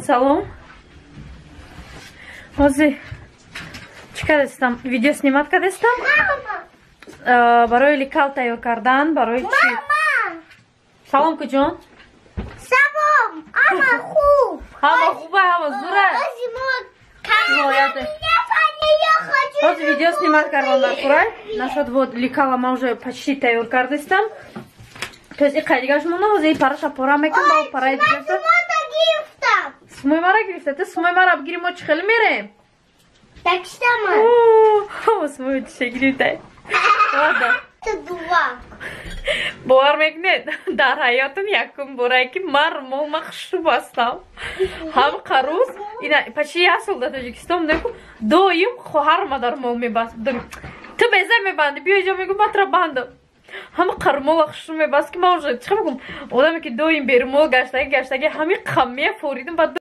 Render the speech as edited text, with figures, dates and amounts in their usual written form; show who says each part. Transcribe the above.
Speaker 1: салом. Ҳозир чӣ кардастам? Видео снимат кардастам. Барои лекал тайёр кардан, барои чӣ? Салом куҷон.
Speaker 2: Салом. Ама хуб.
Speaker 1: Ҳама хуба, ҳама зура. Ҳозир видео снимат кардам дар хӯрай. Нашод вот лекала ма уже почти тайёр кардастам. То есть ин қайдигаш мона, ҳозир параша пора мекунам, ба параи дигарса. Смой мара гирифта. Ты смой мара бгири, мо чӣ хеле мерем?
Speaker 2: Такштама.
Speaker 1: О, смой чӣ гирифта. Ладно.
Speaker 2: Ты дувак.
Speaker 1: бовар мекунед дар ҳаётам якум бора ки ман румол махшуб ҳастам. ҳам қарӯз ина почти як сол дар Тоҷикистон будаку доим хоҳар мадар румол мебаст. Ту беза мебанди, биё ҷо мегӯ батра бандам. ҳама қарумол ахшуб мебаст ки ман уже чиқа мекунам. Одаме ки доим берумол гаштаги ҳамин қам мефоридам.